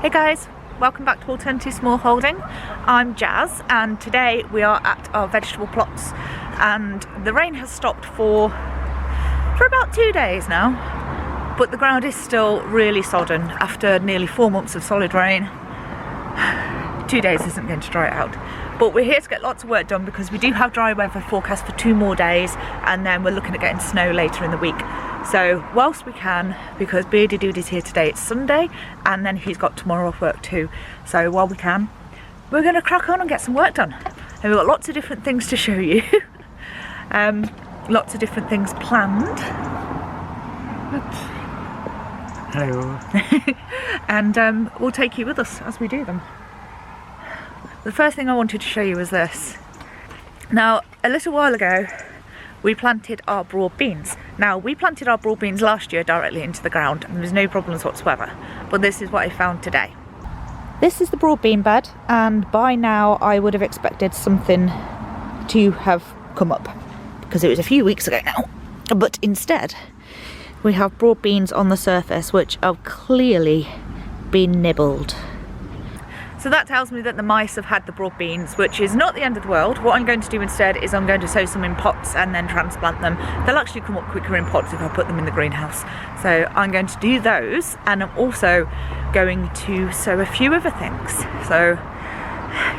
Hey guys, welcome back to Alternative Smallholding. I'm Jazz and today we are at our vegetable plots and the rain has stopped for about 2 days now, but the ground is still really sodden after nearly 4 months of solid rain. 2 days isn't going to dry it out, but we're here to get lots of work done because we do have dry weather forecast for 2 more days and then we're looking at getting snow later in the week. So whilst we can, because Beardy Dude is here today, it's Sunday, and then he's got tomorrow off work too. So while we can, we're going to crack on and get some work done. And we've got lots of different things to show you. Lots of different things planned. Hello. And we'll take you with us as we do them. The first thing I wanted to show you was this. Now, a little while ago, we planted our broad beans. Now, we planted our broad beans last year directly into the ground and there's no problems whatsoever, but this is what I found today. This is the broad bean bed, and by now I would have expected something to have come up because it was a few weeks ago now, but instead we have broad beans on the surface which have clearly been nibbled. So that tells me that the mice have had the broad beans, which is not the end of the world. What I'm going to do instead is I'm going to sow some in pots and then transplant them. They'll actually come up quicker in pots if I put them in the greenhouse. So I'm going to do those, and I'm also going to sow a few other things. So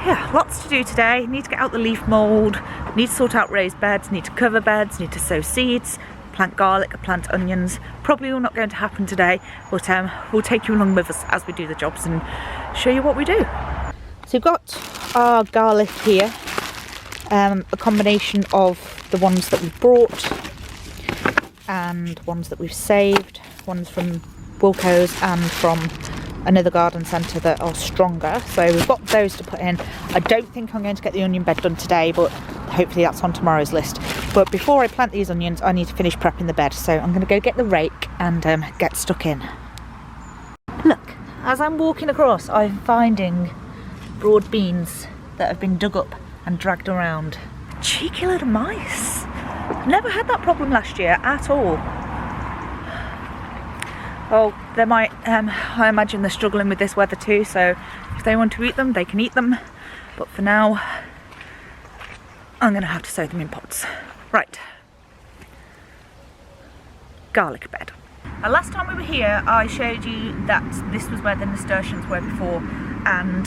yeah, lots to do today. Need to get out the leaf mould, need to sort out raised beds, need to cover beds, need to sow seeds, plant garlic, plant onions. Probably all not going to happen today, but we'll take you along with us as we do the jobs and show you what we do. So we've got our garlic here, a combination of the ones that we've brought and ones that we've saved, ones from Wilco's and from another garden centre that are stronger. So we've got those to put in. I don't think I'm going to get the onion bed done today, but hopefully that's on tomorrow's list. But before I plant these onions, I need to finish prepping the bed. So I'm going to go get the rake and get stuck in. Look, as I'm walking across, I'm finding broad beans that have been dug up and dragged around. Cheeky little mice. Never had that problem last year at all. Well, they might, I imagine they're struggling with this weather too, so if they want to eat them, they can eat them. But for now, I'm going to have to sow them in pots. Right. Garlic bed. Now, last time we were here, I showed you that this was where the nasturtiums were before, and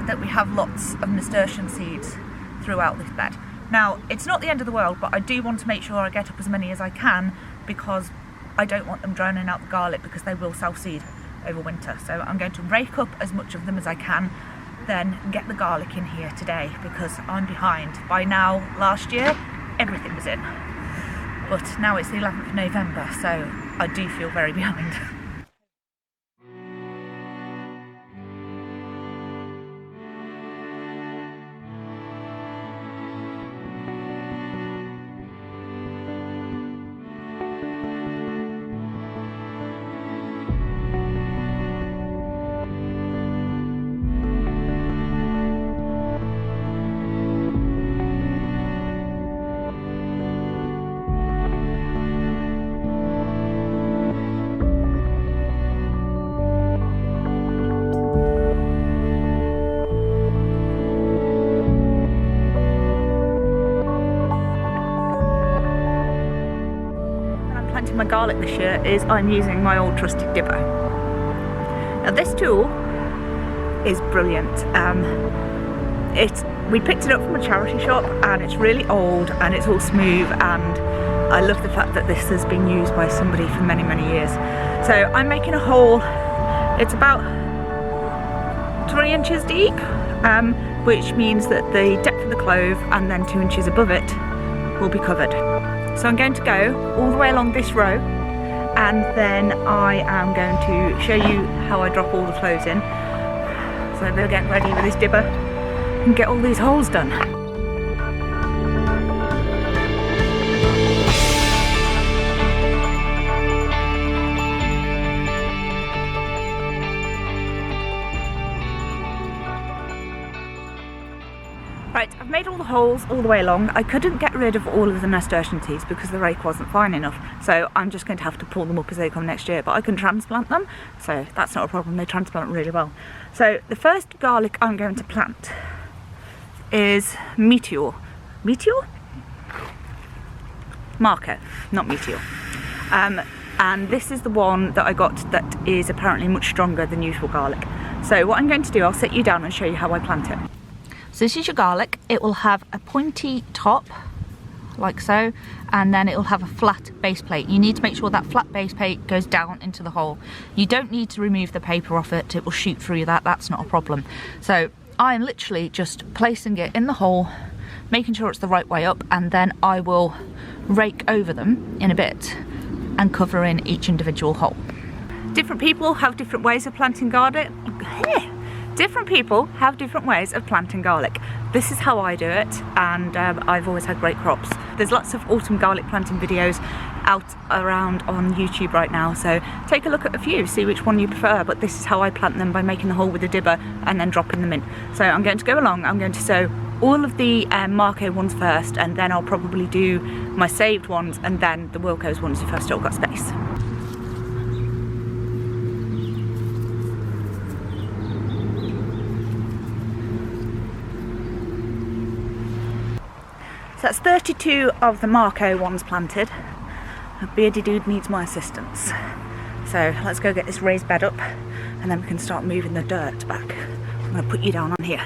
that we have lots of nasturtium seeds throughout this bed. Now, it's not the end of the world, but I do want to make sure I get up as many as I can because I don't want them drowning out the garlic because they will self-seed over winter. So I'm going to rake up as much of them as I can, then get the garlic in here today because I'm behind. By now, last year, everything was in. But now it's the 11th of November, so I do feel very behind. My garlic this year is I'm using my old trusty dibber. Now this tool is brilliant. We picked it up from a charity shop and it's really old and it's all smooth, and I love the fact that this has been used by somebody for many years. So I'm making a hole, it's about 3 inches deep, which means that the depth of the clove and then 2 inches above it will be covered. So I'm going to go all the way along this row, and then I am going to show you how I drop all the cloves in. So they'll get ready with this dibber and get all these holes done. Right, I've made all the holes all the way along. I couldn't get rid of all of the nasturtium because the rake wasn't fine enough, so I'm just going to have to pull them up as they come next year, but I can transplant them, so that's not a problem. They transplant really well. So the first garlic I'm going to plant is Meteor. Meteor? Marco, not Meteor. And this is the one that I got that is apparently much stronger than usual garlic. So what I'm going to do, I'll sit you down and show you how I plant it. So this is your garlic. It will have a pointy top, like so, and then it will have a flat base plate. You need to make sure that flat base plate goes down into the hole. You don't need to remove the paper off it. It will shoot through that. That's not a problem. So I'm literally just placing it in the hole, making sure it's the right way up, and then I will rake over them in a bit and cover in each individual hole. Different people have different ways of planting garlic. Different people have different ways of planting garlic. This is how I do it, and I've always had great crops. There's lots of autumn garlic planting videos out around on YouTube right now, so take a look at a few, see which one you prefer, but this is how I plant them, by making the hole with a dibber and then dropping them in. So I'm going to go along, I'm going to sow all of the Marco ones first, and then I'll probably do my saved ones and then the Wilco's ones if I've still got space. So that's 32 of the Marco ones planted. A beardy dude needs my assistance. So let's go get this raised bed up and then we can start moving the dirt back. I'm going to put you down on here.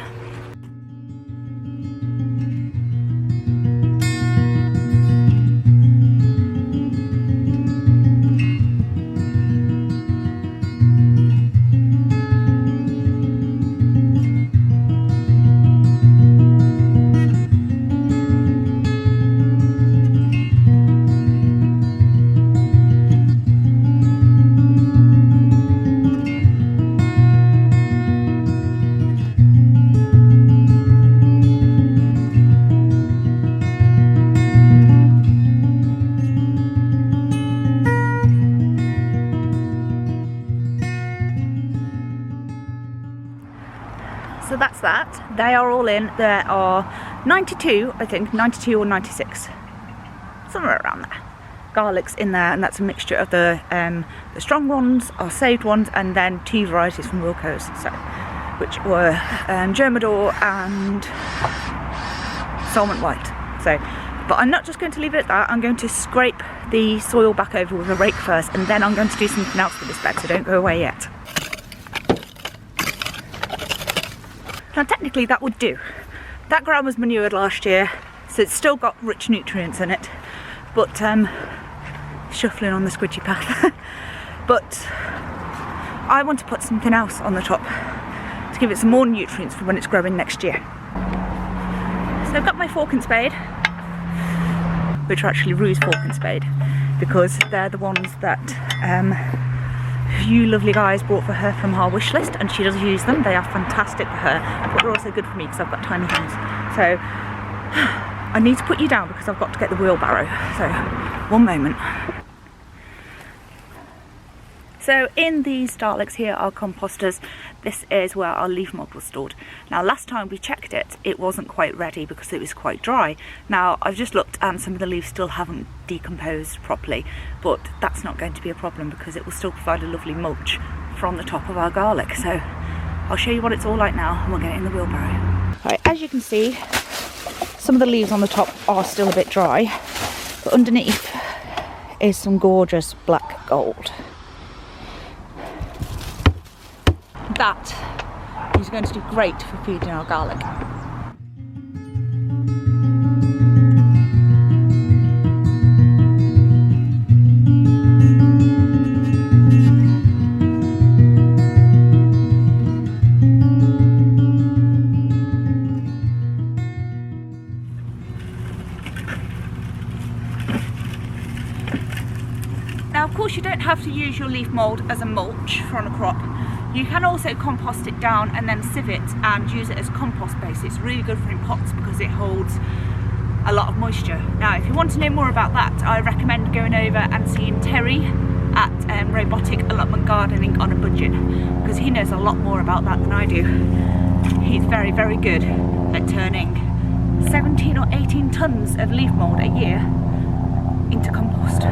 So that's that. They are all in. There are 92, I think, 92 or 96, somewhere around there. Garlic's in there, and that's a mixture of the strong ones, our saved ones, and then 2 varieties from Wilco's, so, which were Germador and Salmon White. So, but I'm not just going to leave it at that. I'm going to scrape the soil back over with a rake first, and then I'm going to do something else with this bed, so don't go away yet. Now technically that would do. That ground was manured last year, so it's still got rich nutrients in it, but shuffling on the squidgy path. But I want to put something else on the top to give it some more nutrients for when it's growing next year. So I've got my fork and spade, which are actually Rue's fork and spade, because they're the ones that you lovely guys bought for her from our wish list, and she does use them. They are fantastic for her, but they're also good for me because I've got tiny hands. So I need to put you down because I've got to get the wheelbarrow. So one moment. So in these Daleks here are composters. This is where our leaf mould was stored. Now last time we checked it, it wasn't quite ready because it was quite dry. Now I've just looked and some of the leaves still haven't decomposed properly, but that's not going to be a problem because it will still provide a lovely mulch from the top of our garlic. So I'll show you what it's all like now and we'll get it in the wheelbarrow. Right, as you can see, some of the leaves on the top are still a bit dry, but underneath is some gorgeous black gold. That is going to do great for feeding our garlic. Now of course you don't have to use your leaf mould as a mulch on a crop. You can also compost it down and then sieve it and use it as compost base. It's really good for in pots because it holds a lot of moisture. Now if you want to know more about that, I recommend going over and seeing Terry at Robotic Allotment Gardening on a Budget, because he knows a lot more about that than I do. He's very, very good at turning 17 or 18 tons of leaf mould a year into compost.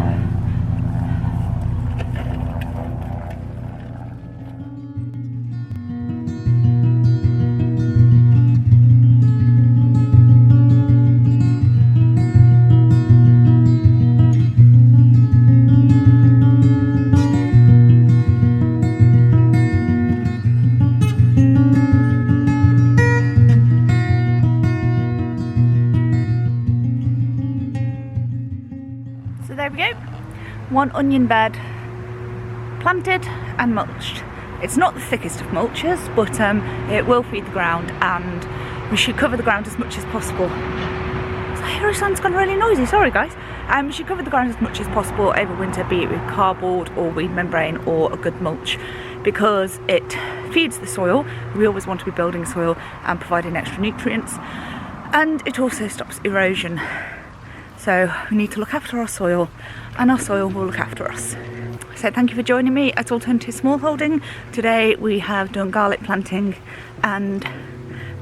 So there we go, one onion bed planted and mulched. It's not the thickest of mulches, but it will feed the ground, and we should cover the ground as much as possible. So here sounds gone really noisy, sorry guys. We should cover the ground as much as possible over winter, be it with cardboard or weed membrane or a good mulch, because it feeds the soil. We always want to be building soil and providing extra nutrients, and it also stops erosion. So we need to look after our soil, and our soil will look after us. So thank you for joining me at Alternative Smallholding. Today we have done garlic planting and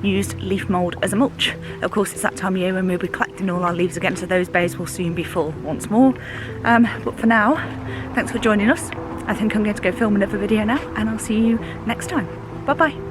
used leaf mould as a mulch. Of course, it's that time of year when we'll be collecting all our leaves again, so those bays will soon be full once more. But for now, thanks for joining us. I think I'm going to go film another video now, and I'll see you next time. Bye bye.